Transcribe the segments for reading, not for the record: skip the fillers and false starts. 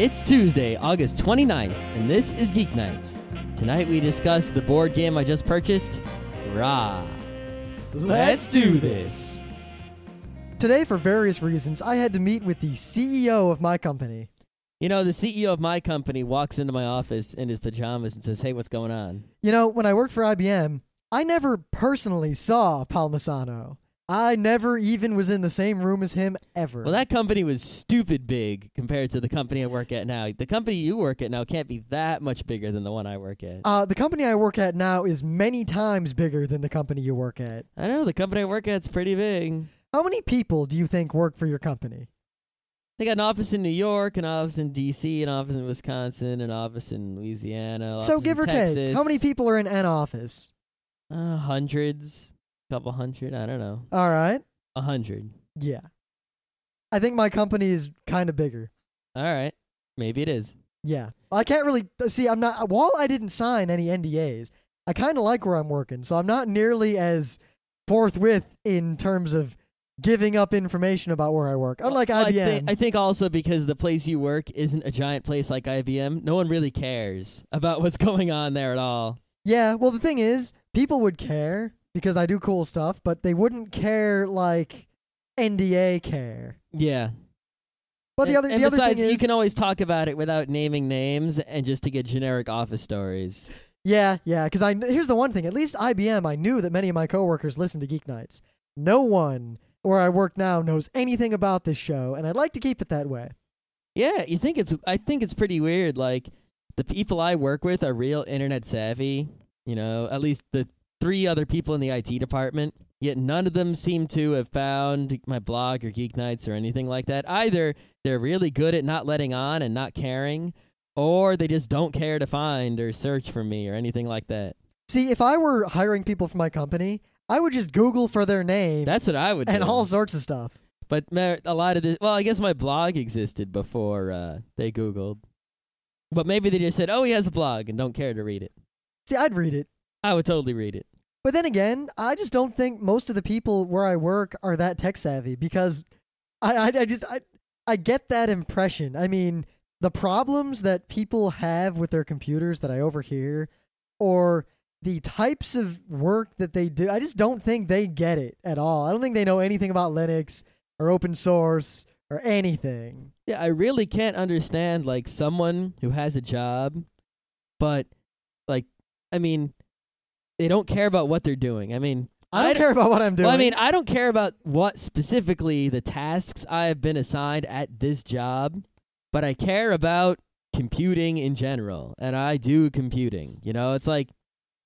It's Tuesday, August 29th, and this is Geeknights. Tonight we discuss the board game I just purchased, Ra. Let's do this. Today, for various reasons, I had to meet with the CEO of my company. You know, the CEO of my company walks into my office in his pajamas and says, "Hey, what's going on?" You know, when I worked for IBM, I never personally saw Palmisano. I never even was in the same room as him ever. Well, that company was stupid big compared to the company I work at now. The company you work at now can't be that much bigger than the one I work at. The company I work at now is many times bigger than the company you work at. I know, the company I work at's pretty big. How many people do you think work for your company? They got an office in New York, an office in D.C., an office in Wisconsin, an office in Louisiana, So give or take, how many people are in an office? Hundreds. Couple hundred, I don't know. All right. 100. Yeah. I think my company is kind of bigger. All right. Maybe it is. Yeah. I can't really see, while I didn't sign any NDAs, I kind of like where I'm working, so I'm not nearly as forthwith in terms of giving up information about where I work. Unlike IBM. I think also because the place you work isn't a giant place like IBM, no one really cares about what's going on there at all. Yeah, well, the thing is, people would care because I do cool stuff, but they wouldn't care like NDA care. Yeah. But the other besides, thing is, you can always talk about it without naming names and just to get generic office stories. Yeah, because here's the one thing. At least IBM, I knew that many of my coworkers listen to Geeknights. No one where I work now knows anything about this show, and I'd like to keep it that way. Yeah, I think it's pretty weird. Like, the people I work with are real internet savvy, you know, at least the 3 other people in the IT department, yet none of them seem to have found my blog or Geeknights or anything like that. Either they're really good at not letting on and not caring, or they just don't care to find or search for me or anything like that. See, if I were hiring people for my company, I would just Google for their name. That's what I would do. And all sorts of stuff. But a lot of this, well, I guess my blog existed before they Googled. But maybe they just said, "Oh, he has a blog," and don't care to read it. See, I'd read it. I would totally read it. But then again, I just don't think most of the people where I work are that tech savvy because I get that impression. I mean, the problems that people have with their computers that I overhear, or the types of work that they do, I just don't think they get it at all. I don't think they know anything about Linux or open source or anything. Yeah, I really can't understand, like, someone who has a job, but, like, I mean, they don't care about what they're doing. I mean, I don't care about what I'm doing. Well, I mean, I don't care about what specifically the tasks I have been assigned at this job, but I care about computing in general, and I do computing. You know, it's like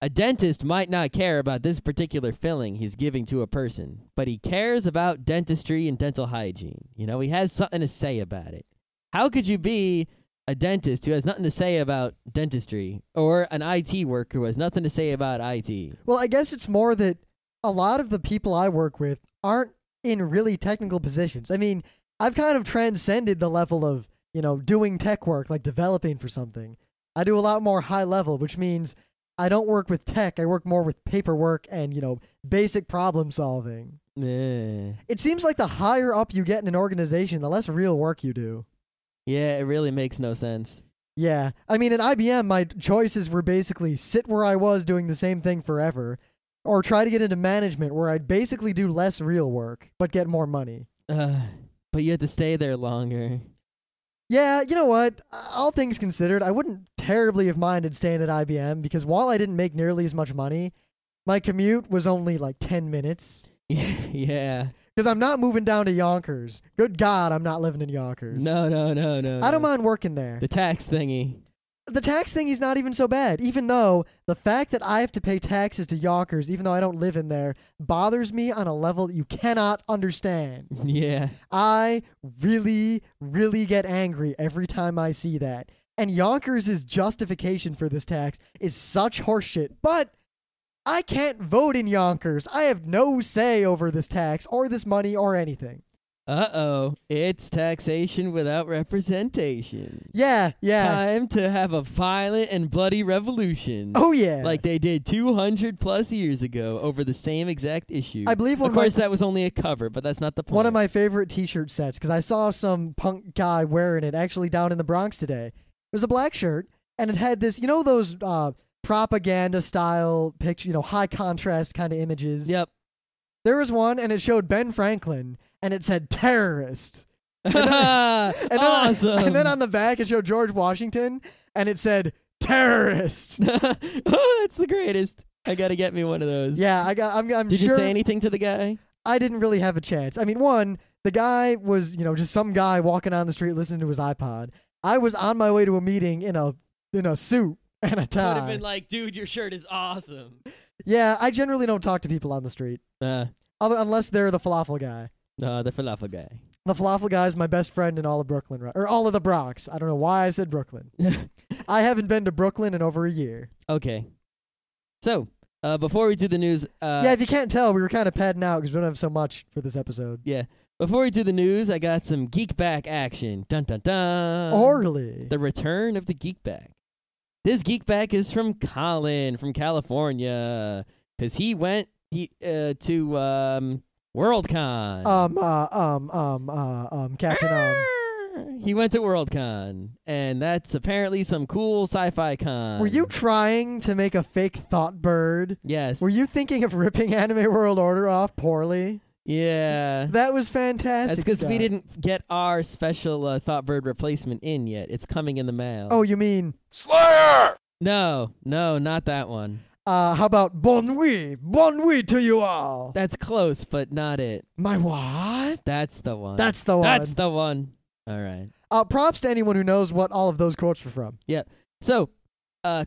a dentist might not care about this particular filling he's giving to a person, but he cares about dentistry and dental hygiene. You know, he has something to say about it. How could you be a dentist who has nothing to say about dentistry, or an IT worker who has nothing to say about IT? Well, I guess it's more that a lot of the people I work with aren't in really technical positions. I mean, I've kind of transcended the level of, you know, doing tech work, like developing for something. I do a lot more high level, which means I don't work with tech. I work more with paperwork and, you know, basic problem solving. It seems like the higher up you get in an organization, the less real work you do. Yeah, it really makes no sense. Yeah. I mean, at IBM, my choices were basically sit where I was doing the same thing forever, or try to get into management where I'd basically do less real work, but get more money. But you had to stay there longer. Yeah, you know what? All things considered, I wouldn't terribly have minded staying at IBM because while I didn't make nearly as much money, my commute was only like 10 minutes. Yeah. Because I'm not moving down to Yonkers. Good God, I'm not living in Yonkers. No. I don't mind working there. The tax thingy. The tax thingy's not even so bad, even though the fact that I have to pay taxes to Yonkers, even though I don't live in there, bothers me on a level that you cannot understand. Yeah. I really, really get angry every time I see that. And Yonkers' justification for this tax is such horseshit, but I can't vote in Yonkers. I have no say over this tax or this money or anything. Uh-oh, it's taxation without representation. Yeah. Time to have a violent and bloody revolution. Oh, yeah. Like they did 200 plus years ago over the same exact issue. I believe of course that was only a cover, but that's not the point. one of my favorite T-shirt sets, because I saw some punk guy wearing it actually down in the Bronx today. It was a black shirt, and it had this, those propaganda style picture, high contrast kind of images. Yep. There was one, and it showed Ben Franklin, and it said terrorist. And Awesome. And then on the back, it showed George Washington, and it said terrorist. Oh, that's the greatest. I gotta get me one of those. Yeah, I'm Did sure. you say anything to the guy? I didn't really have a chance. I mean, one, the guy was, just some guy walking on the street listening to his iPod. I was on my way to a meeting in a suit and a tie. Would have been like, dude, your shirt is awesome. Yeah, I generally don't talk to people on the street. Unless they're the falafel guy. No, the falafel guy. The falafel guy is my best friend in all of Brooklyn, or all of the Bronx. I don't know why I said Brooklyn. I haven't been to Brooklyn in over a year. Okay. So, before we do the news... yeah, if you can't tell, we were kind of padding out because we don't have so much for this episode. Yeah. Before we do the news, I got some Geek Back action. Dun, dun, dun. Orally. The return of the Geek Back. This Geek Back is from Colin from California. Because he went to Worldcon. Captain. He went to Worldcon, and that's apparently some cool sci-fi con. Were you trying to make a fake thought bird? Yes. Were you thinking of ripping Anime World Order off poorly? Yeah. That was fantastic. That's because we didn't get our special thought bird replacement in yet. It's coming in the mail. Oh, you mean Slayer? No, not that one. How about bon nuit to you all? That's close, but not it. My what? That's the one. That's the one. That's the one. All right. Props to anyone who knows what all of those quotes were from. Yep. So,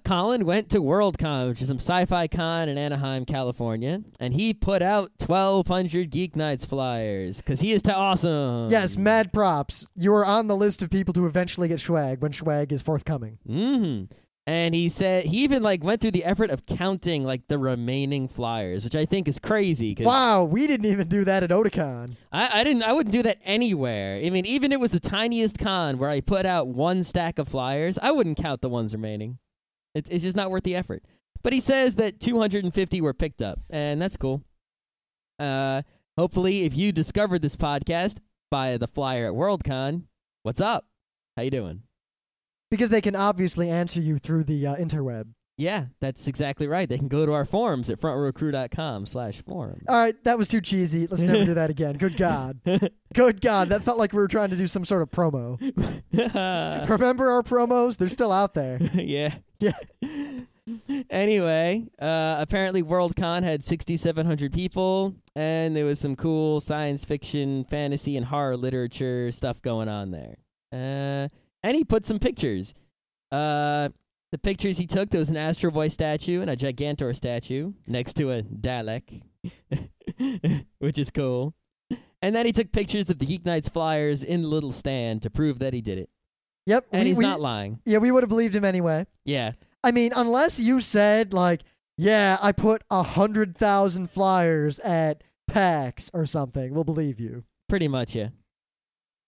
Colin went to Worldcon, which is some sci-fi con in Anaheim, California, and he put out 1,200 Geeknights flyers because he is awesome. Yes, mad props. You are on the list of people to eventually get swag when swag is forthcoming. Mm-hmm. And he said he even went through the effort of counting the remaining flyers, which I think is crazy. Wow, we didn't even do that at Otakon. I wouldn't do that anywhere. I mean, even if it was the tiniest con where I put out one stack of flyers, I wouldn't count the ones remaining. It's just not worth the effort. But he says that 250 were picked up, and that's cool. Hopefully, if you discovered this podcast by the flyer at Worldcon, what's up? How you doing? Because they can obviously answer you through the interweb. Yeah, that's exactly right. They can go to our forums at frontrowcrew.com/forums. All right, that was too cheesy. Let's never do that again. Good God. Good God. That felt like we were trying to do some sort of promo. Remember our promos? They're still out there. Yeah. Yeah. Anyway, apparently Worldcon had 6,700 people, and there was some cool science fiction, fantasy, and horror literature stuff going on there. And he put some pictures. The pictures he took, there was an Astro Boy statue and a Gigantor statue next to a Dalek, which is cool. And then he took pictures of the Geeknights flyers in the little stand to prove that he did it. Yep. And he's not lying. Yeah, we would have believed him anyway. Yeah. I mean, unless you said, yeah, I put 100,000 flyers at PAX or something, we'll believe you. Pretty much, yeah.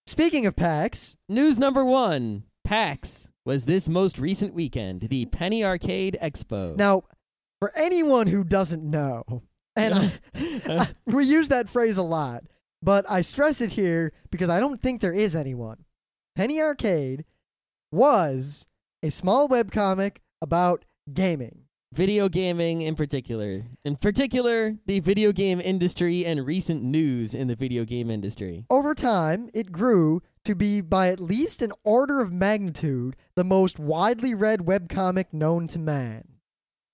Speaking of PAX... News number 1. PAX was this most recent weekend, the Penny Arcade Expo. Now, for anyone who doesn't know, and we use that phrase a lot, but I stress it here because I don't think there is anyone. Penny Arcade was a small webcomic about gaming. Video gaming in particular. In particular, the video game industry and recent news in the video game industry. Over time, it grew to be by at least an order of magnitude the most widely read webcomic known to man.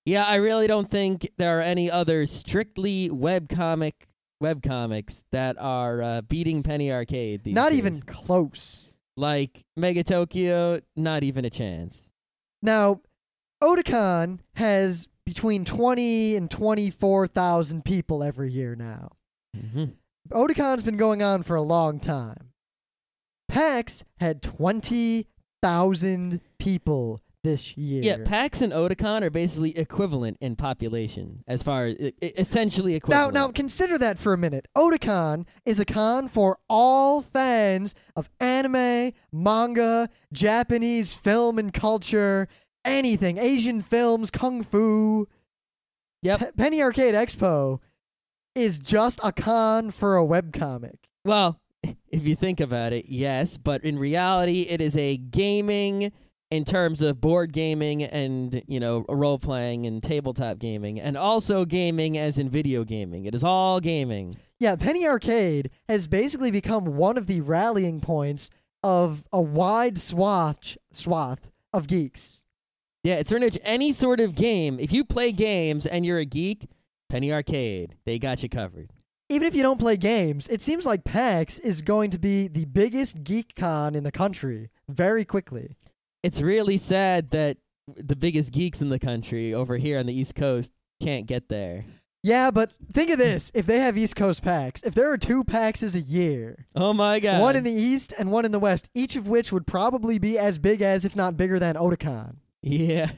Yeah, I really don't think there are any other strictly webcomics that are beating Penny Arcade these Not days. even close. Like Mega Tokyo, not even a chance. Now, Otakon has between 20 and 24,000 people every year now. Mm-hmm. Otakon's been going on for a long time. PAX had 20,000 people this year. Yeah, PAX and Otakon are basically equivalent in population, as far as essentially equivalent. Now consider that for a minute. Otakon is a con for all fans of anime, manga, Japanese film and culture, anything, Asian films, kung fu. Yep. Penny Arcade Expo is just a con for a webcomic. Well, if you think about it, yes, but in reality, it is a gaming in terms of board gaming and, role playing and tabletop gaming, and also gaming as in video gaming. It is all gaming. Yeah, Penny Arcade has basically become one of the rallying points of a wide swath of geeks. Yeah, it's pretty much any sort of game. If you play games and you're a geek, Penny Arcade, they got you covered. Even if you don't play games, it seems like PAX is going to be the biggest geek con in the country very quickly. It's really sad that the biggest geeks in the country over here on the East Coast can't get there. Yeah, but think of this. If they have East Coast PAX, if there are 2 PAXs a year, oh my God, one in the East and one in the West, each of which would probably be as big as, if not bigger than, Otakon. Yeah.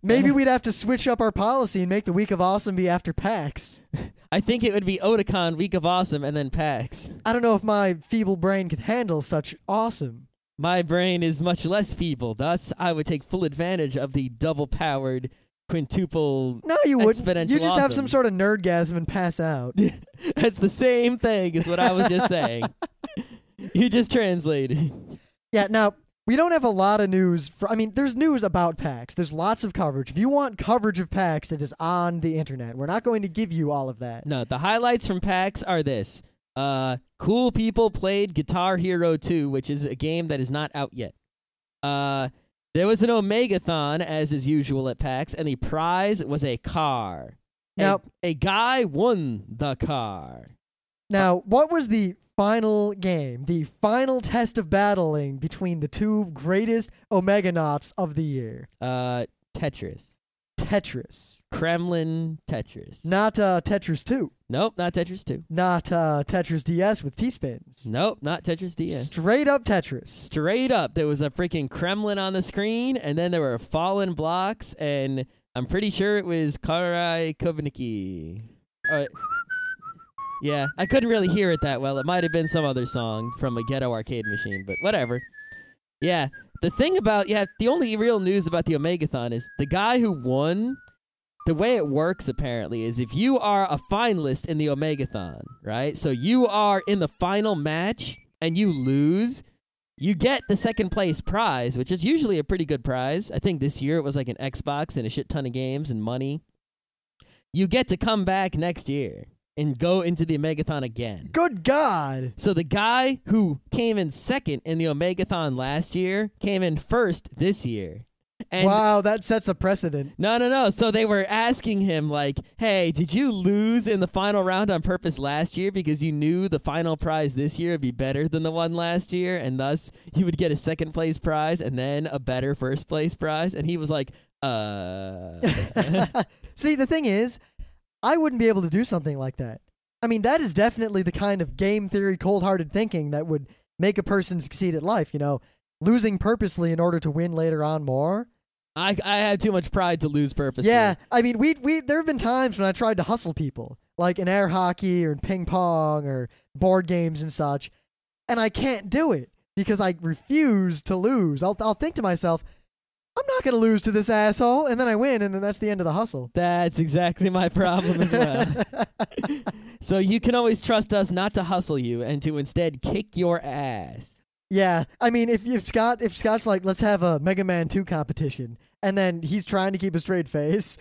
Maybe we'd have to switch up our policy and make the Week of Awesome be after PAX. I think it would be Otakon, Week of Awesome, and then PAX. I don't know if my feeble brain could handle such awesome. My brain is much less feeble. Thus, I would take full advantage of the double-powered, quintuple. No, you wouldn't. You just have awesome. some sort of nerdgasm and pass out. That's the same thing as what I was just saying. You just translated. Yeah, now, we don't have a lot of news. There's news about PAX. There's lots of coverage. If you want coverage of PAX that is on the internet, we're not going to give you all of that. No, the highlights from PAX are this. Cool people played Guitar Hero 2, which is a game that is not out yet. There was an Omegathon, as is usual at PAX, and the prize was a car. Now, a guy won the car. Now, what was the final game, the final test of battling between the 2 greatest Omeganauts of the year? Tetris. Tetris. Kremlin Tetris. Not Tetris 2. Nope, not Tetris 2. Not Tetris DS with T-spins. Nope, not Tetris DS. Straight up Tetris. Straight up. There was a freaking Kremlin on the screen, and then there were fallen blocks, and I'm pretty sure it was Karai Koveniki. Yeah, I couldn't really hear it that well. It might have been some other song from a ghetto arcade machine, but whatever. Yeah, the thing about, the only real news about the Omegathon is the guy who won, the way it works apparently is if you are a finalist in the Omegathon, right? So you are in the final match and you lose, you get the second place prize, which is usually a pretty good prize. I think this year it was like an Xbox and a shit ton of games and money. You get to come back next year and go into the Omegathon again. Good God! So the guy who came in second in the Omegathon last year came in first this year. And wow, that sets a precedent. No. So they were asking him, like, hey, did you lose in the final round on purpose last year because you knew the final prize this year would be better than the one last year, and thus you would get a second place prize and then a better first place prize? And he was like, See, the thing is, I wouldn't be able to do something like that. That is definitely the kind of game theory, cold-hearted thinking that would make a person succeed at life, losing purposely in order to win later on more. I have too much pride to lose purposely. Yeah, there have been times when I tried to hustle people, like in air hockey or in ping pong or board games and such, and I can't do it because I refuse to lose. I'll think to myself, I'm not going to lose to this asshole, and then I win, and then that's the end of the hustle. That's exactly my problem as well. So you can always trust us not to hustle you and to instead kick your ass. Yeah, if Scott's like, let's have a Mega Man 2 competition, and then he's trying to keep a straight face.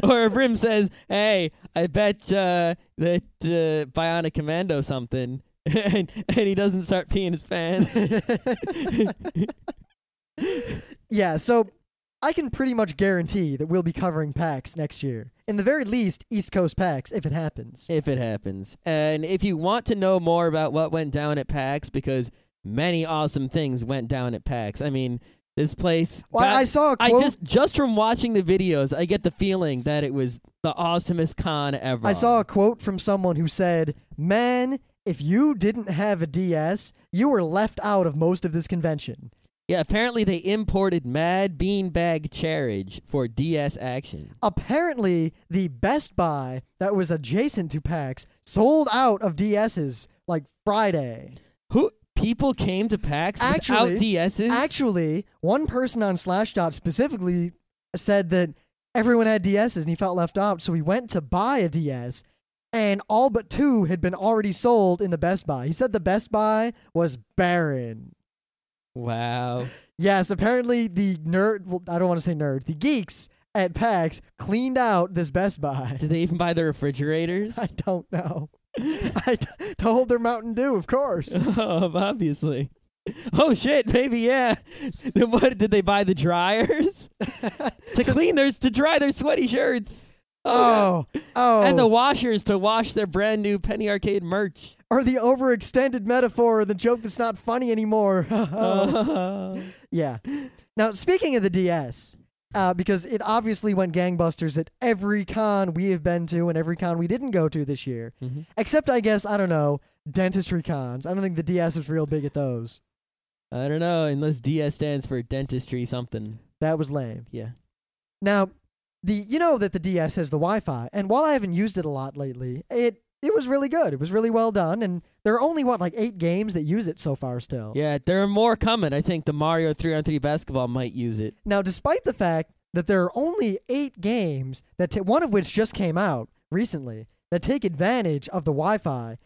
Or if Brim says, hey, I bet that Bionic Commando something, and he doesn't start peeing his pants. Yeah, so I can pretty much guarantee that we'll be covering PAX next year. In the very least, East Coast PAX, if it happens. If it happens. And if you want to know more about what went down at PAX, because many awesome things went down at PAX. This place... Well, I saw a quote... Just from watching the videos, I get the feeling that it was the awesomest con ever. I saw a quote from someone who said, man, if you didn't have a DS, you were left out of most of this convention. Yeah, apparently they imported Mad Beanbag Cherridge for DS action. Apparently, the Best Buy that was adjacent to PAX sold out of DSs like Friday. Who people came to PAX without DSs? Actually, one person on Slashdot specifically said that everyone had DSs and he felt left out, so he went to buy a DS, and all but 2 had been already sold in the Best Buy. He said the Best Buy was barren. Wow. Yes, apparently the I don't want to say nerd, the geeks at PAX cleaned out this Best Buy. Did they even buy the refrigerators? I don't know. To hold their Mountain Dew, of course. Oh, obviously. Oh shit, maybe yeah. Then what did they buy the dryers? to dry their sweaty shirts. Oh. And the washers to wash their brand new Penny Arcade merch. Or the overextended metaphor, or the joke that's not funny anymore. Yeah. Now, speaking of the DS, because it obviously went gangbusters at every con we have been to and every con we didn't go to this year. Mm-hmm. Except, I guess, I don't know, dentistry cons. I don't think the DS was real big at those. I don't know, unless DS stands for dentistry something. That was lame. Yeah. Now, you know that the DS has the Wi-Fi, and while I haven't used it a lot lately, it was really good. It was really well done, and there are only, 8 games that use it so far still. Yeah, there are more coming. I think the Mario 3-on-3 basketball might use it. Now, despite the fact that there are only 8 games, one of which just came out recently, that take advantage of the Wi-Fi,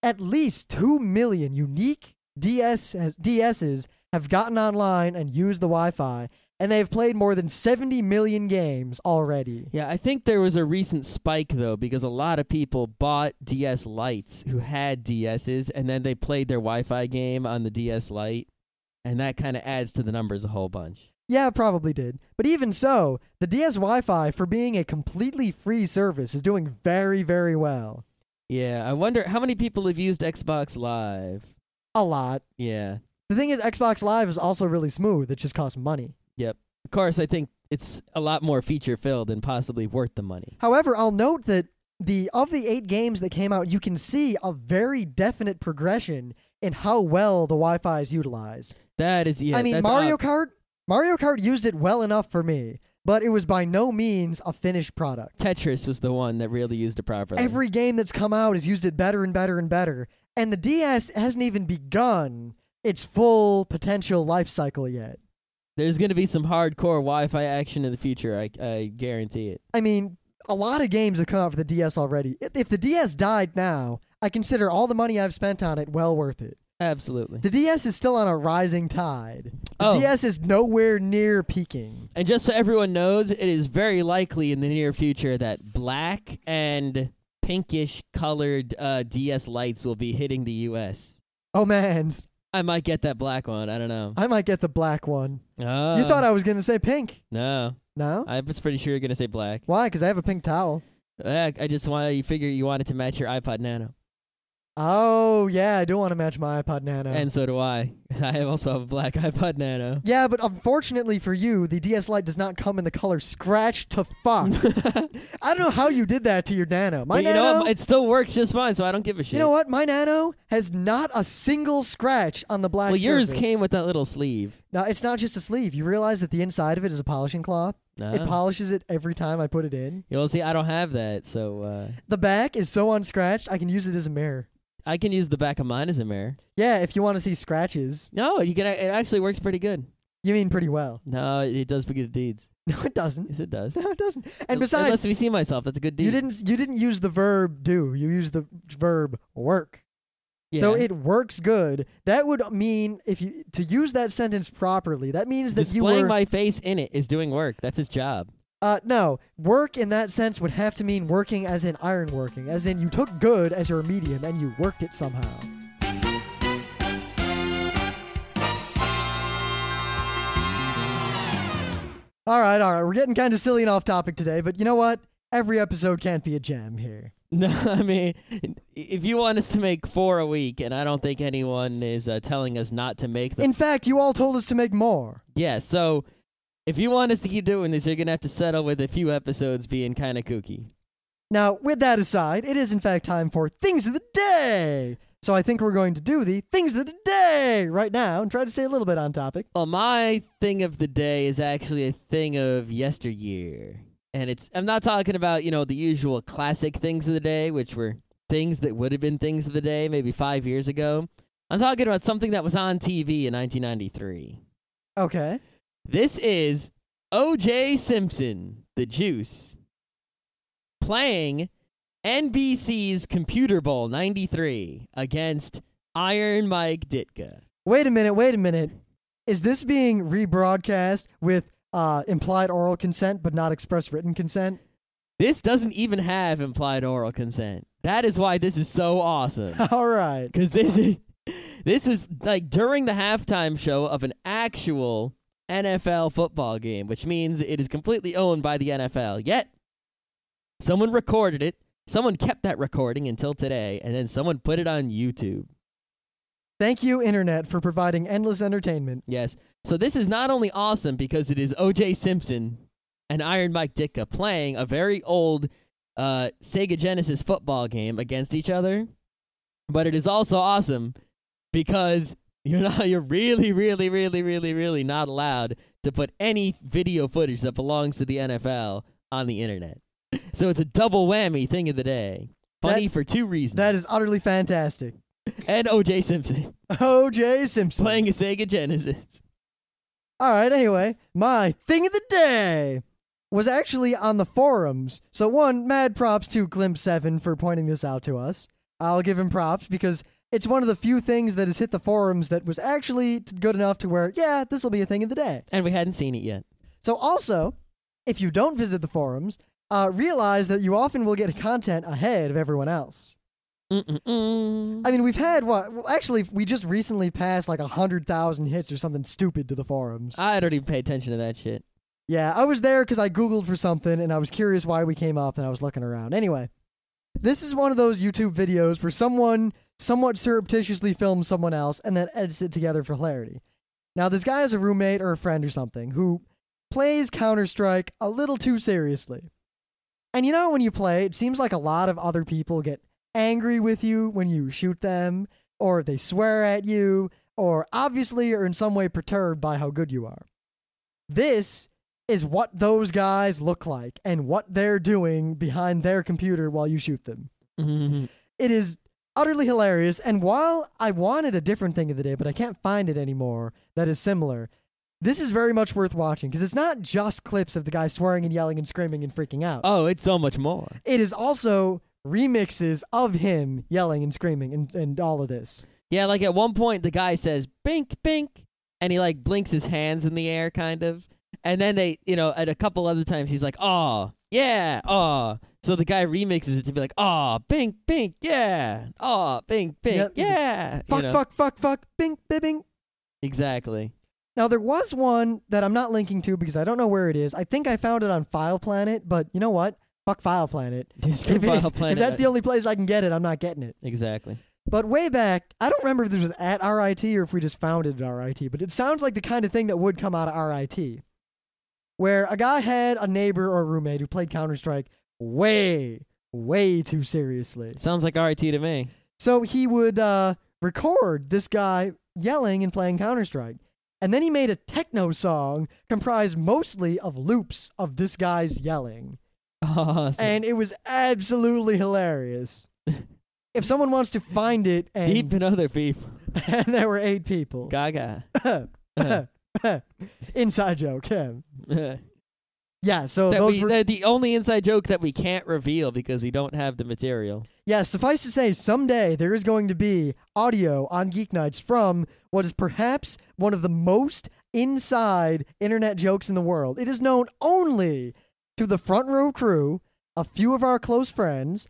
at least 2 million unique DSs have gotten online and used the Wi-Fi, and they've played more than 70 million games already. Yeah, I think there was a recent spike, though, because a lot of people bought DS Lites who had DSs, and then they played their Wi-Fi game on the DS Lite, and that kind of adds to the numbers a whole bunch. Yeah, it probably did. But even so, the DS Wi-Fi, for being a completely free service, is doing very, very well. Yeah, I wonder how many people have used Xbox Live? A lot. Yeah. The thing is, Xbox Live is also really smooth. It just costs money. Yep. Of course, I think it's a lot more feature-filled and possibly worth the money. However, I'll note that of the 8 games that came out, you can see a very definite progression in how well the Wi-Fi is utilized. That is, yeah. I mean, Mario Kart used it well enough for me, but it was by no means a finished product. Tetris was the one that really used it properly. Every game that's come out has used it better and better and better, and the DS hasn't even begun its full potential life cycle yet. There's going to be some hardcore Wi-Fi action in the future, I guarantee it. I mean, a lot of games have come out for the DS already. If the DS died now, I consider all the money I've spent on it well worth it. Absolutely. The DS is still on a rising tide. The DS is nowhere near peaking. And just so everyone knows, it is very likely in the near future that black and pinkish colored DS lights will be hitting the U.S. Oh, man. I might get that black one. I don't know. I might get the black one. Oh. You thought I was going to say pink. No. No? I was pretty sure you were going to say black. Why? Because I have a pink towel. I just figure you wanted to match your iPod Nano. Oh, yeah, I do want to match my iPod Nano. And so do I. I also have a black iPod Nano. Yeah, but unfortunately for you, the DS Lite does not come in the color scratch to fuck. I don't know how you did that to your Nano. My Nano, you know what? It still works just fine, so I don't give a shit. You know what? My Nano has not a single scratch on the black surface. Yours came with that little sleeve. No, it's not just a sleeve. You realize that the inside of it is a polishing cloth? No. It polishes it every time I put it in. You'll see, I don't have that, so... The back is so unscratched, I can use it as a mirror. I can use the back of mine as a mirror. Yeah, if you want to see scratches. No, you can. It actually works pretty good. You mean pretty well? No, it does good deeds. No, it doesn't. Yes, it does. No, it doesn't. And besides, it lets me see myself. That's a good deed. You didn't use the verb do. You used the verb work. Yeah. So it works good. That would mean to use that sentence properly. That means that displaying my face in it is doing work. That's his job. No. Work in that sense would have to mean working as in iron working, as in you took good as your medium and you worked it somehow. All right. We're getting kind of silly and off topic today, but you know what? Every episode can't be a gem here. No, I mean, if you want us to make 4 a week, and I don't think anyone is telling us not to make them. In fact, you all told us to make more. Yeah, so... if you want us to keep doing this, you're going to have to settle with a few episodes being kind of kooky. Now, with that aside, it is in fact time for Things of the Day. So I think we're going to do the things of the day right now and try to stay a little bit on topic. Well, my thing of the day is actually a thing of yesteryear. And I'm not talking about, the usual classic things of the day, which were things that would have been things of the day maybe 5 years ago. I'm talking about something that was on TV in 1993. Okay. This is O.J. Simpson, the Juice, playing NBC's Computer Bowl 93 against Iron Mike Ditka. Wait a minute. Is this being rebroadcast with implied oral consent but not express written consent? This doesn't even have implied oral consent. That is why this is so awesome. All right. Because this is like during the halftime show of an actual NFL football game, which means it is completely owned by the NFL. Yet, someone recorded it. Someone kept that recording until today, and then someone put it on YouTube. Thank you, Internet, for providing endless entertainment. Yes. So this is not only awesome because it is O.J. Simpson and Iron Mike Ditka playing a very old Sega Genesis football game against each other, but it is also awesome because you're really, really, really, really, really not allowed to put any video footage that belongs to the NFL on the Internet. So it's a double whammy thing of the day. Funny for two reasons. That is utterly fantastic. And O.J. Simpson. O.J. Simpson. Playing a Sega Genesis. All right, anyway, my thing of the day was actually on the forums. So one, mad props to Glimp7 for pointing this out to us. I'll give him props because it's one of the few things that has hit the forums that was actually good enough to where, yeah, this will be a thing of the day. And we hadn't seen it yet. So also, if you don't visit the forums, realize that you often will get content ahead of everyone else. I mean, we've had we just recently passed like 100,000 hits or something stupid to the forums. I don't even pay attention to that shit. Yeah, I was there because I Googled for something and I was curious why we came up and I was looking around. Anyway, this is one of those YouTube videos where someone somewhat surreptitiously films someone else and then edits it together for hilarity. Now, this guy is a roommate or a friend or something who plays Counter-Strike a little too seriously. And when you play, it seems like a lot of other people get angry with you when you shoot them, or they swear at you, or obviously are in some way perturbed by how good you are. This is what those guys look like and what they're doing behind their computer while you shoot them. It is utterly hilarious, and while I wanted a different thing of the day, but I can't find it anymore that is similar, this is very much worth watching, because it's not just clips of the guy swearing and yelling and screaming and freaking out. Oh, it's so much more. It is also remixes of him yelling and screaming and all of this. Yeah, like at one point the guy says, "Bink, bink," and he like blinks his hands in the air, kind of. And then they, at a couple other times he's like, "Aw, yeah, aw." So the guy remixes it to be like, "Aw, bink, bink, yeah. Aw, bink, bink, yeah." Fuck, bink, bing. Exactly. Now, there was one that I'm not linking to because I don't know where it is. I think I found it on File Planet, but you know what? Fuck File Planet. If that's the only place I can get it, I'm not getting it. Exactly. But way back, I don't remember if this was at RIT or if we just found it at RIT, but it sounds like the kind of thing that would come out of RIT, where a guy had a neighbor or roommate who played Counter-Strike way, way too seriously. Sounds like RIT to me. So he would record this guy yelling and playing Counter-Strike. And then he made a techno song comprised mostly of loops of this guy's yelling. Awesome. And it was absolutely hilarious. If someone wants to find it and deep in other people. And there were 8 people. Gaga. Inside joke, yeah, so the only inside joke that we can't reveal because we don't have the material. Yeah, suffice to say, someday there is going to be audio on Geeknights from what is perhaps one of the most inside internet jokes in the world. It is known only to the front row crew, a few of our close friends,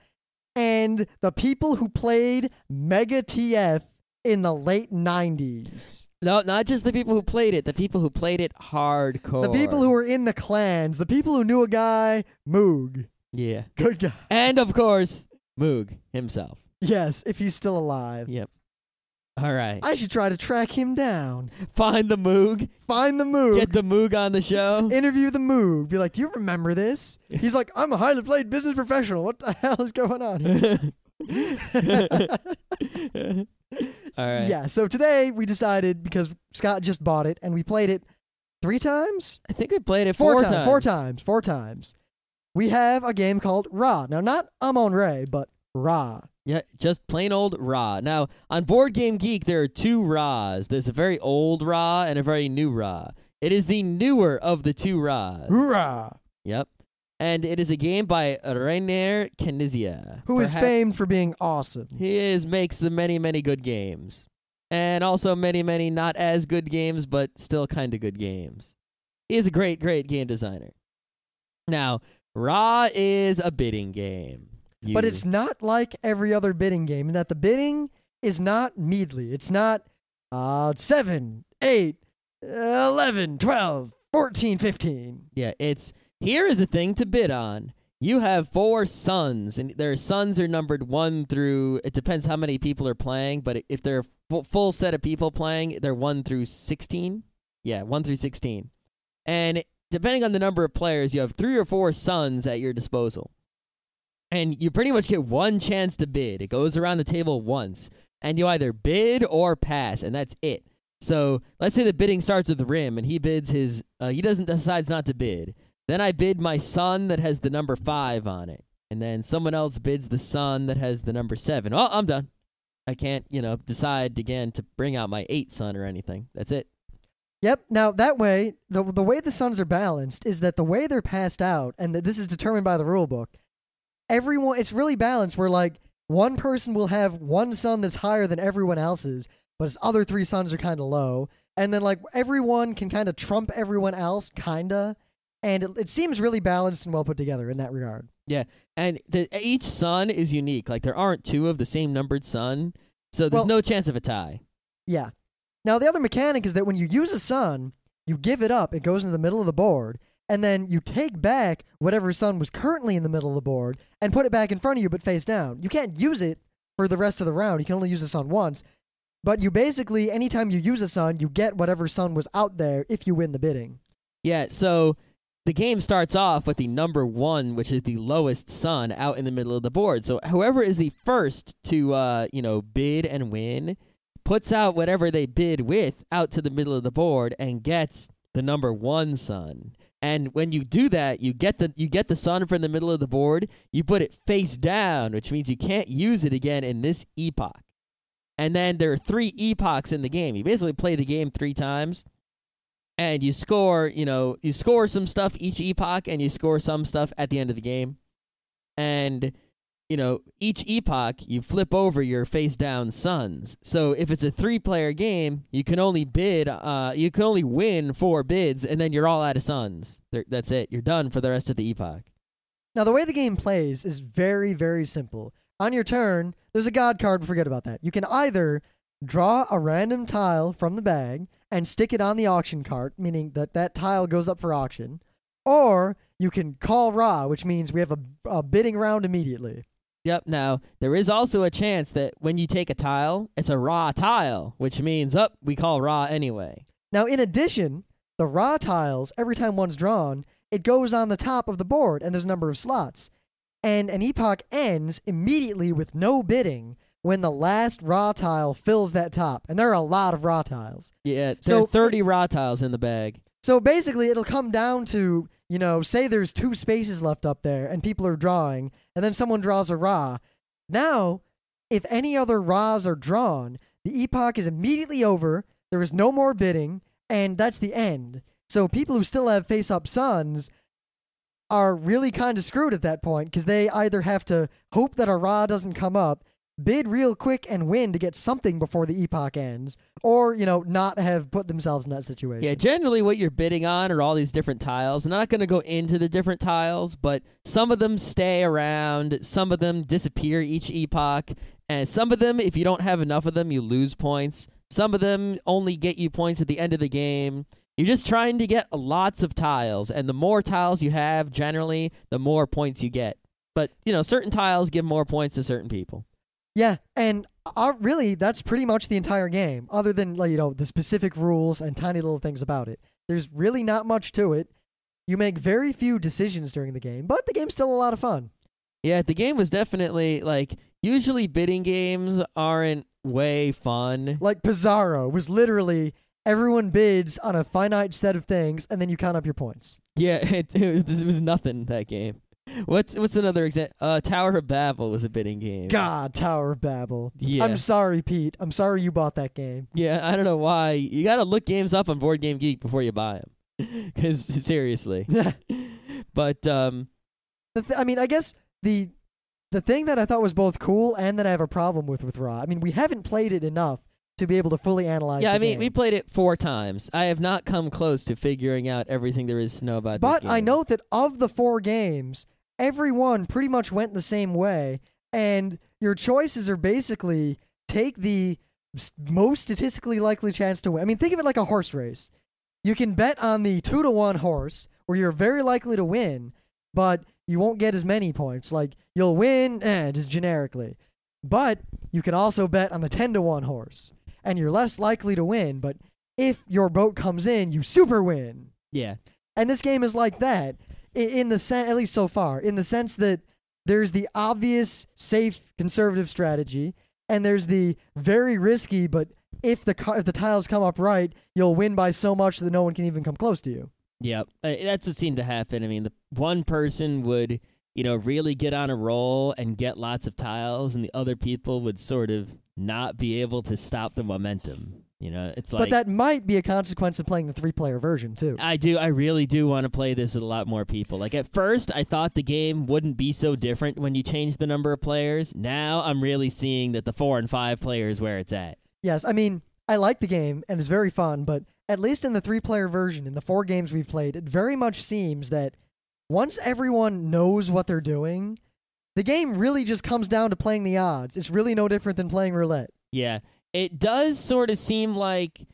and the people who played Mega TF in the late 90s. No, not just the people who played it, the people who played it hardcore. The people who were in the clans, the people who knew a guy, Moog. Yeah. Good guy. And, of course, Moog himself. Yes, if he's still alive. Yep. All right. I should try to track him down. Find the Moog. Find the Moog. Get the Moog on the show. Interview the Moog. Be like, do you remember this? He's like, I'm a highly played business professional. What the hell is going on here? All right. Yeah, so today we decided, because Scott just bought it, and we played it 3 times? I think we played it four times. 4 times. We have a game called Ra. Now, not Amon-Re, but Ra. Yeah, just plain old Ra. Now, on Board Game Geek, there are 2 Ras. There's a very old Ra and a very new Ra. It is the newer of the 2 Ras. Ra. Yep. And it is a game by Rainer Knizia. Who is famed for being awesome. He makes many, many good games. And also many, many not as good games, but still kind of good games. He is a great, great game designer. Now, Ra is a bidding game. But it's not like every other bidding game in that the bidding is not meadly. It's not 7, 8, 11, 12, 14, 15. Yeah, here is a thing to bid on. You have 4 suns, and their suns are numbered 1 through, it depends how many people are playing, but if they're a full set of people playing, they're 1 through 16. Yeah, 1 through 16. And depending on the number of players, you have 3 or 4 suns at your disposal. And you pretty much get 1 chance to bid. It goes around the table once, and you either bid or pass, and that's it. So let's say the bidding starts at the rim, and he bids decides not to bid. Then I bid my sun that has the number 5 on it, and then someone else bids the sun that has the number 7. Oh, I'm done. I can't, decide again to bring out my 8 sun or anything. That's it. Yep. Now, that way, the way the suns are balanced is that the way they're passed out, and this is determined by the rule book, it's really balanced where, like, one person will have 1 sun that's higher than everyone else's, but his other 3 suns are kind of low. And then, like, everyone can kind of trump everyone else, kind of. And it seems really balanced and well put together in that regard. Yeah, and each sun is unique. Like, there aren't 2 of the same numbered sun, so there's no chance of a tie. Yeah. Now, the other mechanic is that when you use a sun, you give it up, it goes into the middle of the board, and then you take back whatever sun was currently in the middle of the board and put it back in front of you but face down. You can't use it for the rest of the round. You can only use the sun once. But you basically, anytime you use a sun, you get whatever sun was out there if you win the bidding. Yeah, so the game starts off with the number 1, which is the lowest sun, out in the middle of the board. So whoever is the first to, bid and win puts out whatever they bid with out to the middle of the board and gets the number 1 sun. And when you do that, you get the sun from the middle of the board. You put it face down, which means you can't use it again in this epoch. And then there are 3 epochs in the game. You basically play the game 3 times. And you score some stuff each epoch, and you score some stuff at the end of the game. And, each epoch, you flip over your face-down suns. So if it's a 3-player game, you can only win 4 bids, and then you're all out of suns. That's it. You're done for the rest of the epoch. Now, the way the game plays is very, very simple. On your turn, there's a god card, forget about that. You can either draw a random tile from the bag and stick it on the auction cart, meaning that tile goes up for auction, or you can call Ra, which means we have a bidding round immediately. Yep, now, there is also a chance that when you take a tile, it's a Ra tile, which means, we call Ra anyway. Now, in addition, the Ra tiles, every time one's drawn, it goes on the top of the board, and there's a number of slots. And an epoch ends immediately with no bidding when the last Ra tile fills that top. And there are a lot of Ra tiles. Yeah, there are 30 Ra tiles in the bag. So basically, it'll come down to, say there's 2 spaces left up there and people are drawing, and then someone draws a Ra. Now, if any other Ras are drawn, the epoch is immediately over, there is no more bidding, and that's the end. So people who still have face-up suns are really kind of screwed at that point, because they either have to hope that a Ra doesn't come up, bid real quick and win to get something before the epoch ends, or, not have put themselves in that situation. Yeah, generally what you're bidding on are all these different tiles. I'm not going to go into the different tiles, but some of them stay around, some of them disappear each epoch, and some of them, if you don't have enough of them, you lose points. Some of them only get you points at the end of the game. You're just trying to get lots of tiles, and the more tiles you have, generally, the more points you get. But, certain tiles give more points to certain people. Yeah, and really, that's pretty much the entire game, other than, the specific rules and tiny little things about it. There's really not much to it. You make very few decisions during the game, but the game's still a lot of fun. Yeah, the game was definitely like usually bidding games aren't way fun. Like Pizarro was literally everyone bids on a finite set of things, and then you count up your points. Yeah, it was nothing that game. What's another example? Tower of Babel was a bidding game. God, Tower of Babel. Yeah. I'm sorry, Pete. I'm sorry you bought that game. Yeah, I don't know why. You gotta look games up on Board Game Geek before you buy them. Because seriously. But I mean, I guess the thing that I thought was both cool and that I have a problem with Raw. I mean, we haven't played it enough to be able to fully analyze. yeah, the I mean, game. we played it 4 times. I have not come close to figuring out everything there is to know about. But this game. I know that of the 4 games, everyone pretty much went the same way, and your choices are basically take the most statistically likely chance to win. I mean, think of it like a horse race. You can bet on the 2-to-1 horse, where you're very likely to win, but you won't get as many points. Like, you'll win, just generically. But you can also bet on the 10-to-1 horse, and you're less likely to win, but if your boat comes in, you super win. Yeah. And this game is like that, in the at least so far, in the sense that there's the obvious, safe, conservative strategy, and there's the very risky, but if the tiles come up right, you'll win by so much that no one can even come close to you. Yep. That's what seemed to happen. I mean, the one person would, really get on a roll and get lots of tiles, and the other people would sort of not be able to stop the momentum. It's like. But that might be a consequence of playing the 3-player version, too. I really do want to play this with a lot more people. Like, at first, I thought the game wouldn't be so different when you change the number of players. Now, I'm really seeing that the 4 and 5 players where it's at. Yes, I mean, I like the game, and it's very fun, but at least in the 3-player version, in the 4 games we've played, it very much seems that once everyone knows what they're doing, the game really just comes down to playing the odds. It's really no different than playing roulette. Yeah. It does sort of seem like,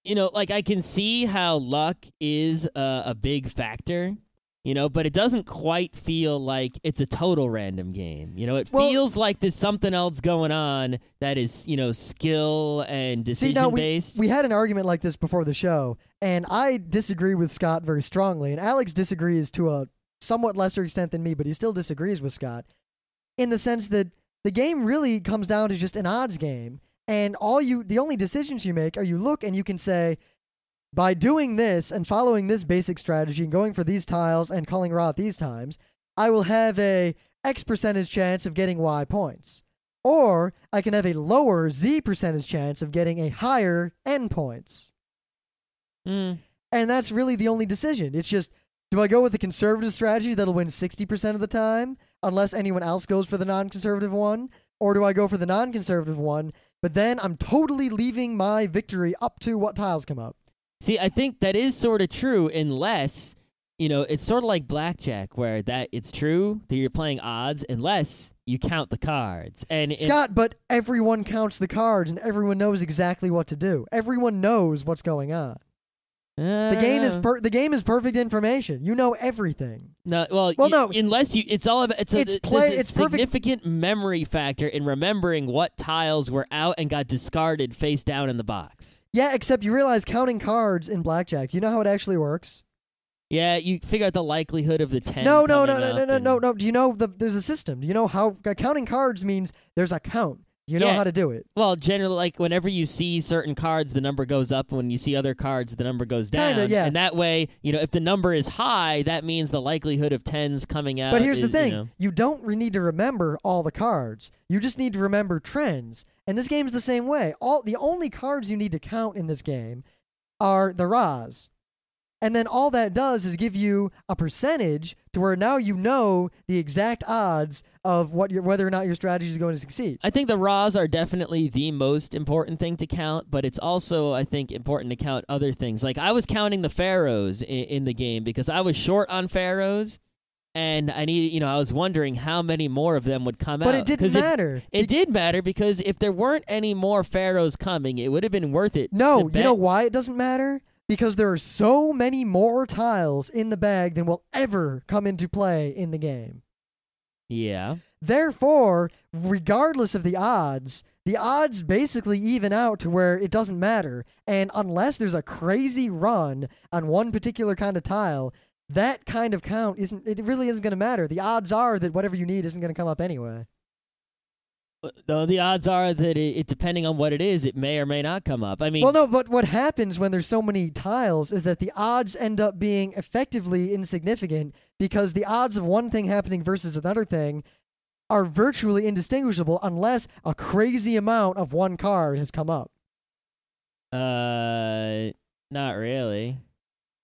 like I can see how luck is a big factor, but it doesn't quite feel like it's a total random game. It feels like there's something else going on that is, skill and decision-based. We had an argument like this before the show, and I disagree with Scott very strongly, and Alex disagrees to a somewhat lesser extent than me, but he still disagrees with Scott, in the sense that the game really comes down to just an odds game, and the only decisions you make are you look and you can say, by doing this and following this basic strategy and going for these tiles and calling raw at these times, I will have a X percentage chance of getting Y points. Or I can have a lower Z percentage chance of getting a higher N points. And that's really the only decision. It's just, do I go with the conservative strategy that'll win 60% of the time, unless anyone else goes for the non-conservative one? Or do I go for the non-conservative one, but then I'm totally leaving my victory up to what tiles come up? See, I think that is sort of true unless, it's sort of like blackjack where that it's true that you're playing odds unless you count the cards. And Scott, but everyone counts the cards and everyone knows exactly what to do. Everyone knows what's going on. The game is perfect information. You know everything. No, no. Unless it's all about there's a significant memory factor in remembering what tiles were out and got discarded face down in the box. Yeah, except you realize counting cards in blackjack. Do you know how it actually works? Yeah, you figure out the likelihood of the 10. No. Do you know there's a system? Do you know how counting cards means there's a count? You know how to do it. Well, generally, like, whenever you see certain cards, the number goes up. When you see other cards, the number goes down. Kinda, yeah. And that way, if the number is high, that means the likelihood of 10s coming out. But here's the thing. You don't need to remember all the cards. You just need to remember trends. And this game's the same way. The only cards you need to count in this game are the Ras. And then all that does is give you a percentage to where now you know the exact odds of whether or not your strategy is going to succeed. I think the Ras are definitely the most important thing to count, but it's also, I think, important to count other things. Like, I was counting the pharaohs in the game because I was short on pharaohs, and I needed, I was wondering how many more of them would come out. But it didn't matter. It did matter because if there weren't any more pharaohs coming, it would have been worth it. No, you know why it doesn't matter? Because there are so many more tiles in the bag than will ever come into play in the game. Yeah. Therefore, regardless of the odds basically even out to where it doesn't matter. And unless there's a crazy run on one particular kind of tile, that kind of count it really isn't going to matter. The odds are that whatever you need isn't going to come up anyway. Though the odds are that it depending on what it is, it may or may not come up. I mean, well, no, but what happens when there's so many tiles is that the odds end up being effectively insignificant because the odds of one thing happening versus another thing are virtually indistinguishable unless a crazy amount of one card has come up. Not really.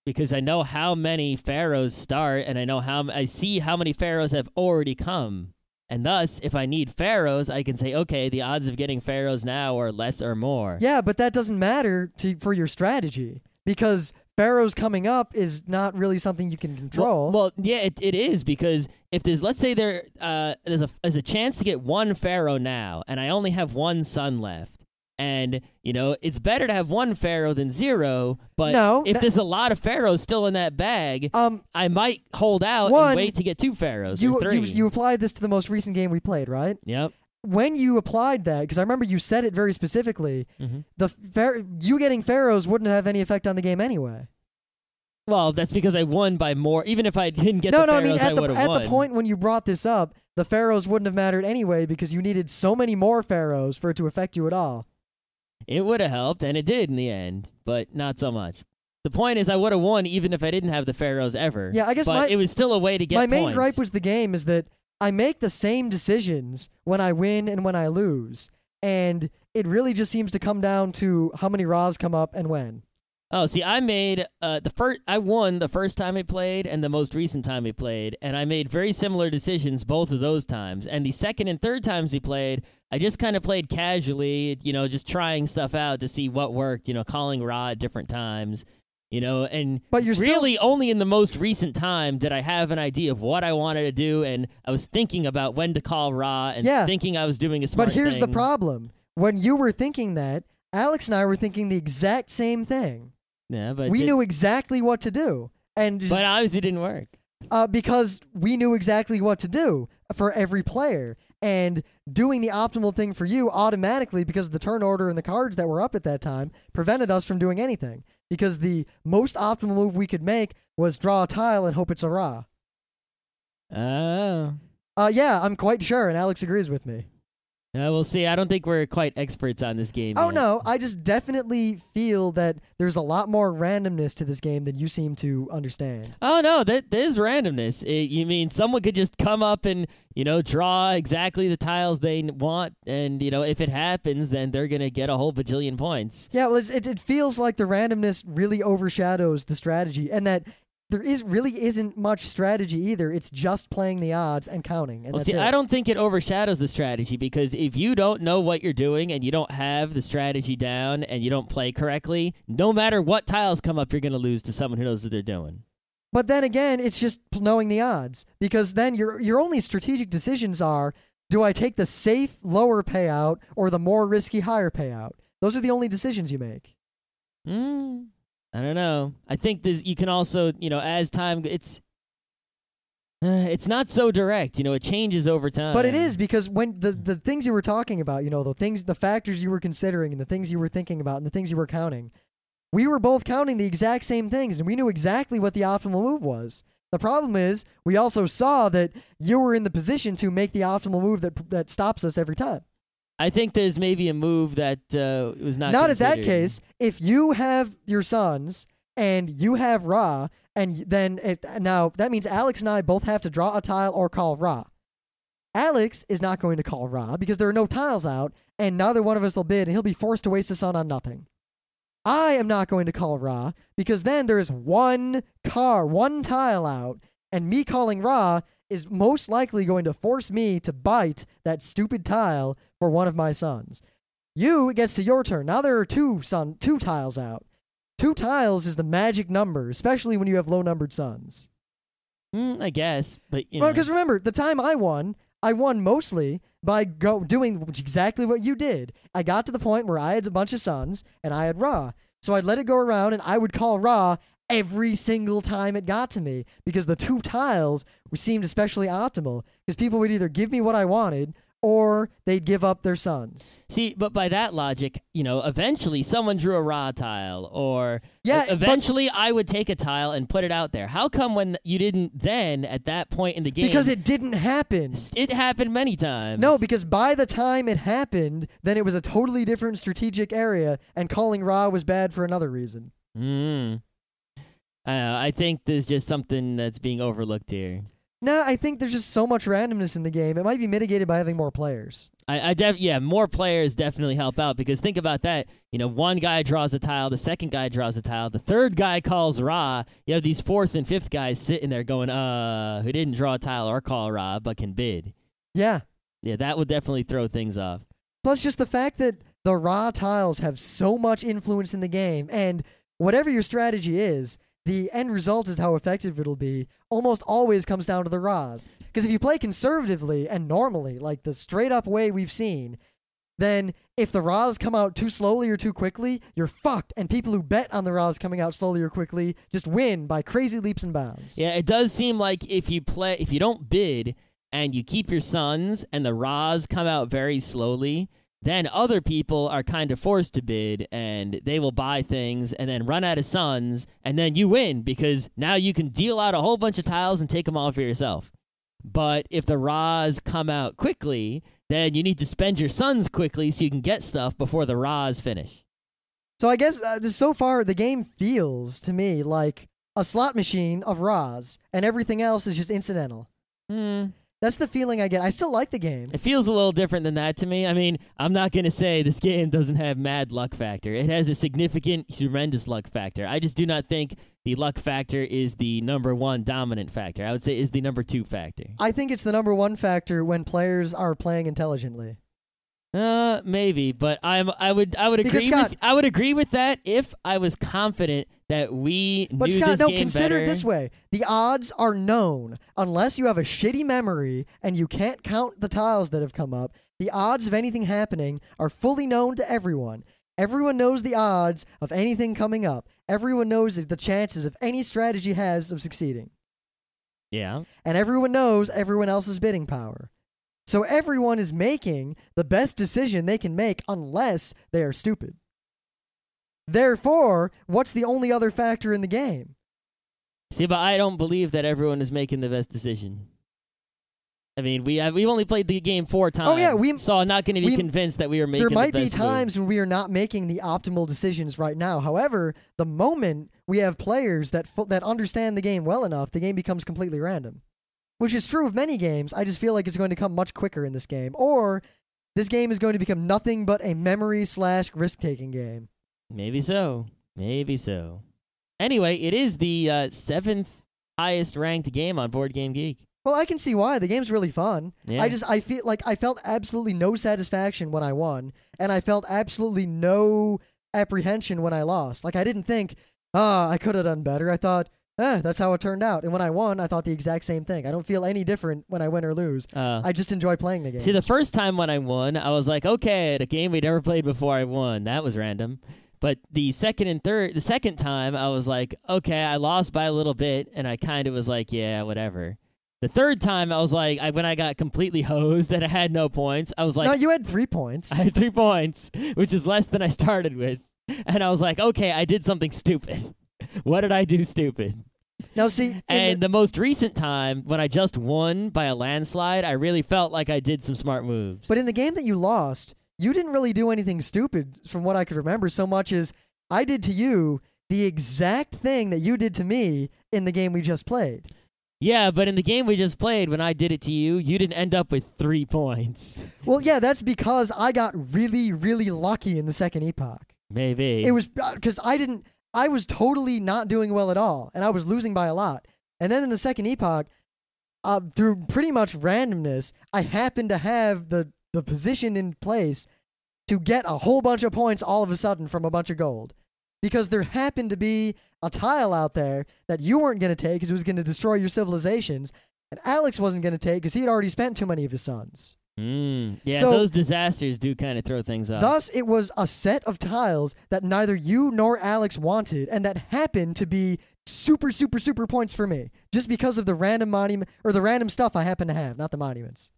Because I know how many pharaohs start, and I see how many pharaohs have already come. And thus, if I need pharaohs, I can say, okay, the odds of getting pharaohs now are less or more. Yeah, but that doesn't matter for your strategy because pharaohs coming up is not really something you can control. Well, yeah, it is because if there's, let's say there's a chance to get one pharaoh now, and I only have one son left. And, it's better to have one pharaoh than zero, but if there's a lot of pharaohs still in that bag, I might hold out and wait to get 2 pharaohs or 3. You applied this to the most recent game we played, right? Yep. When you applied that, because I remember you said it very specifically, you getting pharaohs wouldn't have any effect on the game anyway. Well, that's because I won by more. Even if I didn't get the pharaohs, I would have won. At the point when you brought this up, the pharaohs wouldn't have mattered anyway because you needed so many more pharaohs for it to affect you at all. It would have helped, and it did in the end, but not so much. The point is I would have won even if I didn't have the pharaohs ever. Yeah, I guess it was still a way to get my points. main gripe with the game is that I make the same decisions when I win and when I lose, and it really just seems to come down to how many Raws come up and when. Oh, see, I made I won the first time I played and the most recent time we played, and I made very similar decisions both of those times. And the second and third times we played, I just kind of played casually, just trying stuff out to see what worked, calling Ra at different times, and but you're really only in the most recent time did I have an idea of what I wanted to do, and I was thinking about when to call Ra and thinking I was doing a smart thing. But here's the problem. When you were thinking that, Alex and I were thinking the exact same thing. Yeah, but we knew exactly what to do. But obviously it didn't work. Because we knew exactly what to do for every player. And doing the optimal thing for you automatically, because of the turn order and the cards that were up at that time, prevented us from doing anything. Because the most optimal move we could make was draw a tile and hope it's a Ra. Oh. Yeah, I'm quite sure, and Alex agrees with me. We'll see. I don't think we're quite experts on this game Oh, yet. no. I just definitely feel that there's a lot more randomness to this game than you seem to understand. Oh, no. There's randomness. You mean someone could just come up and, draw exactly the tiles they want, and, if it happens, then they're going to get a whole bajillion points. Yeah, well, it feels like the randomness really overshadows the strategy, and that there really isn't much strategy either. It's just playing the odds and counting, and that's it. I don't think it overshadows the strategy, because if you don't know what you're doing and you don't have the strategy down and you don't play correctly, no matter what tiles come up, you're going to lose to someone who knows what they're doing. But then again, it's just knowing the odds, because then your only strategic decisions are, do I take the safe lower payout or the more risky higher payout? Those are the only decisions you make. I don't know. I think you can also, as time, it's not so direct. It changes over time. But it is, because when the things you were talking about, the factors you were considering and the things you were thinking about and the things you were counting, we were both counting the exact same things, and we knew exactly what the optimal move was. The problem is, we also saw that you were in the position to make the optimal move that stops us every time. I think there's maybe a move that was not Not considered. at that case. If you have your sons and you have Ra, and then now that means Alex and I both have to draw a tile or call Ra. Alex is not going to call Ra because there are no tiles out, and neither one of us will bid, and he'll be forced to waste a sun on nothing. I am not going to call Ra because then there is one tile out, and me calling Ra is most likely going to force me to bite that stupid tile for one of my sons. It gets to your turn. Now there are two tiles out. 2 tiles is the magic number, especially when you have low-numbered sons. I guess, but Well, because remember, the time I won mostly by doing exactly what you did. I got to the point where I had a bunch of sons, and I had Ra. So I'd let it go around, and I would call Ra every single time it got to me, because the 2 tiles seemed especially optimal, because people would either give me what I wanted, or they'd give up their sons. See, but by that logic, eventually someone drew a Ra tile, or Yeah, eventually I would take a tile and put it out there. How come when you didn't then, at that point in the game? Because it didn't happen. It happened many times. No, because by the time it happened, then it was a totally different strategic area, and calling Ra was bad for another reason. I think there's just something that's being overlooked here. No, I think there's just so much randomness in the game. It might be mitigated by having more players. More players definitely help out, because think about that. One guy draws a tile, the second guy draws a tile, the third guy calls Ra. You have these fourth and fifth guys sitting there going, who didn't draw a tile or call Ra, but can bid. Yeah. Yeah, that would definitely throw things off. Plus just the fact that the Ra tiles have so much influence in the game, and whatever your strategy is, the end result is how effective it'll be. Almost always comes down to the Ras. Because if you play conservatively and normally, like the straight-up way we've seen, then if the Ras come out too slowly or too quickly, you're fucked. And people who bet on the Ras coming out slowly or quickly just win by crazy leaps and bounds. Yeah, it does seem like if you don't bid and you keep your sons and the Ras come out very slowly, then other people are kind of forced to bid, and they will buy things and then run out of sons, and then you win because now you can deal out a whole bunch of tiles and take them all for yourself. But if the Ras come out quickly, then you need to spend your sons quickly so you can get stuff before the Ras finish. So I guess so far the game feels to me like a slot machine of Ras, and everything else is just incidental. That's the feeling I get. I still like the game. It feels a little different than that to me. I mean, I'm not going to say this game doesn't have mad luck factor. It has a significant, horrendous luck factor. I just do not think the luck factor is the number one dominant factor. I would say is the number two factor. I think it's the number one factor when players are playing intelligently. Maybe, but I would agree. Scott, I would agree with that if I was confident that we but knew Scott, this no, game consider better. it this way: the odds are known. Unless you have a shitty memory and you can't count the tiles that have come up, the odds of anything happening are fully known to everyone. Everyone knows the odds of anything coming up. Everyone knows the chances of any strategy has of succeeding. Yeah, and everyone knows everyone else's bidding power. So everyone is making the best decision they can make unless they are stupid. Therefore, what's the only other factor in the game? See, but I don't believe that everyone is making the best decision. I mean, we've only played the game 4 times. Oh yeah, so I'm not going to be convinced that we are making the best There might be times move. when we are not making the optimal decisions right now. However, the moment we have players that understand the game well enough, the game becomes completely random. Which is true of many games. I just feel like it's going to come much quicker in this game. Or this game is going to become nothing but a memory/risk-taking game. Maybe so. Maybe so. Anyway, it is the 7th highest ranked game on Board Game Geek. Well, I can see why. The game's really fun. Yeah. I feel like I felt absolutely no satisfaction when I won, and I felt absolutely no apprehension when I lost. Like, I didn't think, I could have done better. I thought, that's how it turned out. And when I won, I thought the exact same thing. I don't feel any different when I win or lose. I just enjoy playing the game. See, the first time when I won, I was like, okay, at a game we'd never played before, I won. That was random. But the second time, I was like, okay, I lost by a little bit, and I kind of was like, yeah, whatever. The third time, I was like, when I got completely hosed and I had no points, I was like... No, you had 3 points. I had 3 points, which is less than I started with. And I was like, okay, I did something stupid. What did I do stupid? Now, see... And the most recent time, when I just won by a landslide, I really felt like I did some smart moves. But in the game that you lost, you didn't really do anything stupid from what I could remember so much as I did to you the exact thing that you did to me in the game we just played. Yeah, but in the game we just played, when I did it to you, you didn't end up with 3 points. Well, yeah, that's because I got really, really lucky in the second epoch. Maybe. It was because I was totally not doing well at all, and I was losing by a lot. And then in the second epoch, through pretty much randomness, I happened to have the position in place to get a whole bunch of points all of a sudden from a bunch of gold. Because there happened to be a tile out there that you weren't going to take because it was going to destroy your civilizations, and Alex wasn't going to take because he had already spent too many of his sons. Yeah, so, those disasters do kind of throw things off. Thus, it was a set of tiles that neither you nor Alex wanted, and that happened to be super, super, super points for me, just because of the random monument or the random stuff I happen to have, not the monuments.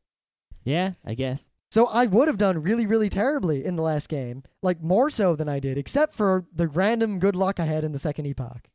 Yeah, I guess. So I would have done really, really terribly in the last game, like more so than I did, except for the random good luck I had in the second epoch.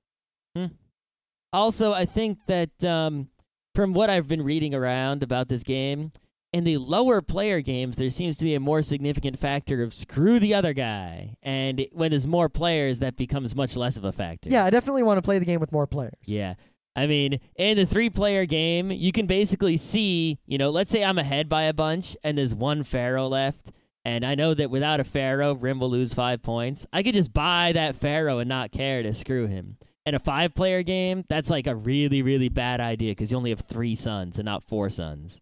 Also, I think that from what I've been reading around about this game, in the lower player games, there seems to be a more significant factor of screw the other guy. And when there's more players, that becomes much less of a factor. Yeah, I definitely want to play the game with more players. Yeah. I mean, in the 3-player game, you can basically see, let's say I'm ahead by a bunch and there's one pharaoh left, and I know that without a pharaoh, Rim will lose 5 points. I could just buy that pharaoh and not care to screw him. In a 5-player game, that's like a really, really bad idea because you only have 3 sons and not 4 sons.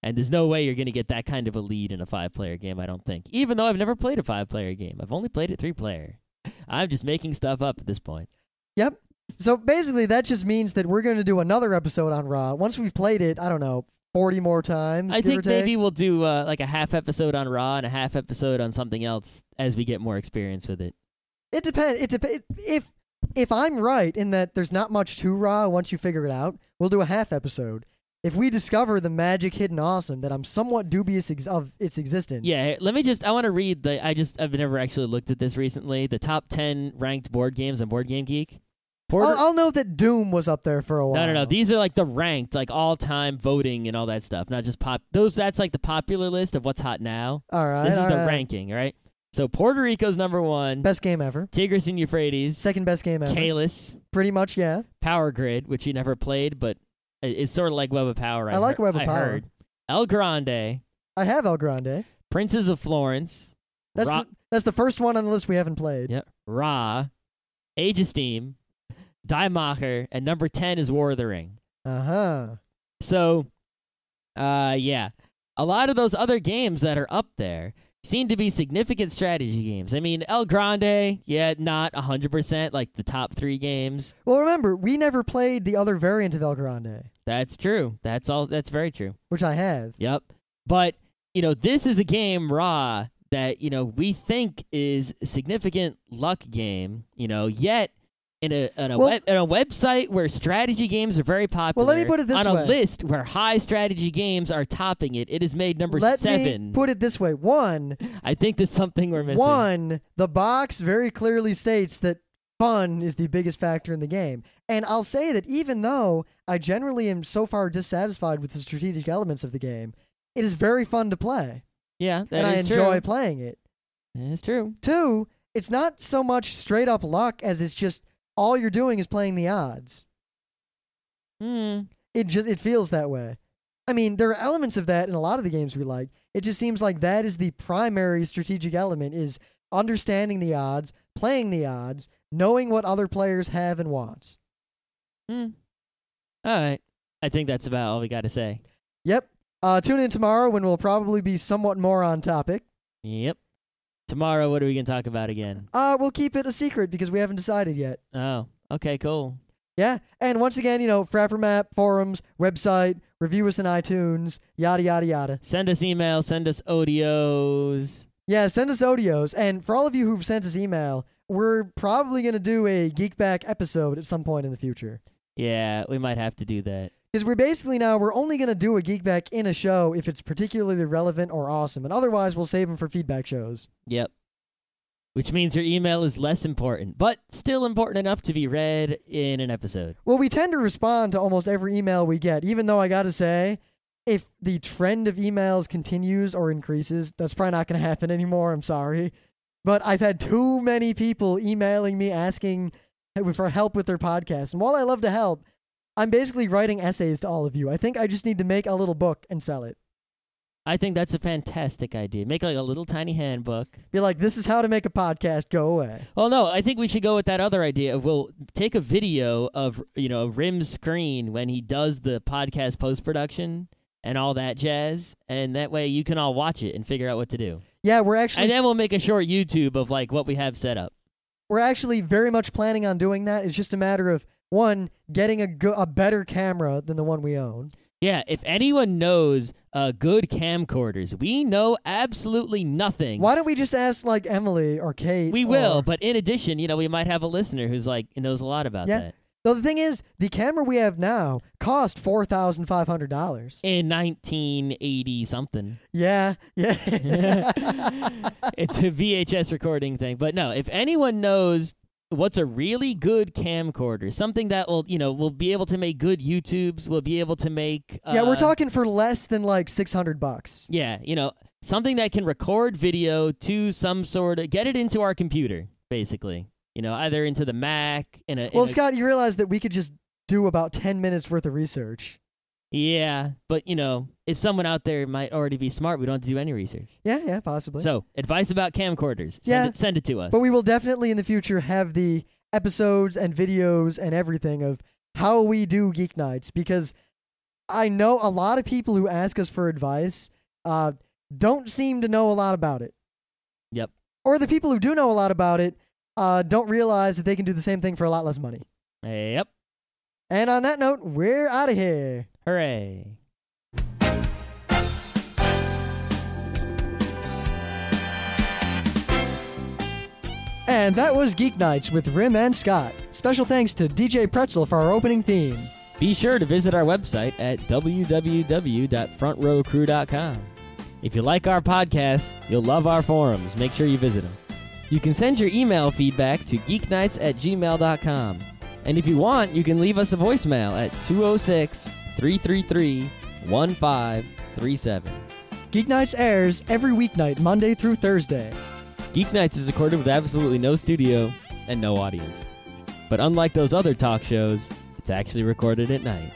And there's no way you're going to get that kind of a lead in a 5-player game, I don't think. Even though I've never played a 5-player game. I've only played it 3-player. I'm just making stuff up at this point. Yep. So basically, that just means that we're going to do another episode on Raw. Once we've played it, I don't know, 40 more times, I give or think take. maybe we'll do like a half episode on Raw and a half episode on something else as we get more experience with it. It depends. If I'm right in that there's not much to Raw once you figure it out, we'll do a half episode. If we discover the magic hidden awesome that I'm somewhat dubious of its existence. Yeah, I want to read I've never actually looked at this recently, the top 10 ranked board games on Board Game Geek. I'll note that Doom was up there for a while. No. These are like the ranked, like all-time voting and all that stuff, not just that's like the popular list of what's hot now. All right. This is the ranking, all right? So Puerto Rico's number 1. Best game ever. Tigris and Euphrates. Second best game ever. Kalis. Pretty much, yeah. Power Grid, which you never played, but it's sort of like Web of Power. I like Web of I Power. heard. El Grande. I have El Grande. Princes of Florence. That's the first one on the list we haven't played. Yep. Ra. Age of Steam. Die Macher. And number 10 is War of the Ring. Uh-huh. So, yeah. A lot of those other games that are up there seem to be significant strategy games. I mean, El Grande, yeah, not 100% like the top 3 games. Well, remember, we never played the other variant of El Grande. That's true. That's very true. Which I have. Yep. But, this is a game, Raw, that, we think is a significant luck game, yet in a website where strategy games are very popular. Well, let me put it this way. On a list where high strategy games are topping it, it is made number 7. Let me put it this way. One, I think there's something we're missing. One, the box very clearly states that fun is the biggest factor in the game. And I'll say that even though I generally am so far dissatisfied with the strategic elements of the game, it is very fun to play. Yeah, that and I is true. enjoy playing it. That's true. 2, it's not so much straight up luck as it's just all you're doing is playing the odds. It feels that way. I mean, there are elements of that in a lot of the games we like. It just seems like that is the primary strategic element, is understanding the odds, playing the odds, knowing what other players have and wants. All right. I think that's about all we got to say. Yep. Tune in tomorrow when we'll probably be somewhat more on topic. Yep. Tomorrow, what are we going to talk about again? We'll keep it a secret because we haven't decided yet. Oh, okay, cool. Yeah, and once again, Frapper Map, forums, website, review us in iTunes, yada, yada, yada. Send us emails, send us audios. Yeah, send us audios. And for all of you who've sent us email, we're probably going to do a Geek Back episode at some point in the future. Yeah, we might have to do that. Because we're only going to do a Geek Back in a show if it's particularly relevant or awesome, and otherwise we'll save them for feedback shows. Yep. Which means your email is less important, but still important enough to be read in an episode. Well, we tend to respond to almost every email we get, even though I got to say, if the trend of emails continues or increases, that's probably not going to happen anymore, I'm sorry. But I've had too many people emailing me asking for help with their podcast, and while I love to help, I'm basically writing essays to all of you. I think I just need to make a little book and sell it. I think that's a fantastic idea. Make like a little tiny handbook. Be like, this is how to make a podcast. Go away. Well, no, I think we should go with that other idea of we'll take a video of, Rim's screen when he does the podcast post-production and all that jazz, and that way you can all watch it and figure out what to do. Yeah, we're actually... And then we'll make a short YouTube of like what we have set up. We're actually very much planning on doing that. It's just a matter of, one, getting a better camera than the one we own. Yeah, if anyone knows good camcorders, we know absolutely nothing. Why don't we just ask, like, Emily or Kate? We will, but in addition, we might have a listener who's, like, knows a lot about that. Though the thing is, the camera we have now cost $4,500. In 1980 something. Yeah. It's a VHS recording thing. But no, if anyone knows what's a really good camcorder, something that will be able to make good YouTubes, will be able to make Yeah, we're talking for less than like $600. Yeah, something that can record video to some sort of get it into our computer, basically. Either into the Mac Well, Scott, you realize that we could just do about 10 minutes worth of research. Yeah, but if someone out there might already be smart, we don't have to do any research. Yeah, possibly. So, advice about camcorders. Send it to us. But we will definitely in the future have the episodes and videos and everything of how we do Geek Nights, because I know a lot of people who ask us for advice don't seem to know a lot about it. Yep. Or the people who do know a lot about it don't realize that they can do the same thing for a lot less money. Yep. And on that note, we're out of here. Hooray. And that was Geek Nights with Rim and Scott. Special thanks to DJ Pretzel for our opening theme. Be sure to visit our website at www.frontrowcrew.com. If you like our podcasts, you'll love our forums. Make sure you visit them. You can send your email feedback to geeknights@gmail.com. And if you want, you can leave us a voicemail at 206-333-1537. Geek Nights airs every weeknight, Monday through Thursday. Geek Nights is recorded with absolutely no studio and no audience. But unlike those other talk shows, it's actually recorded at night.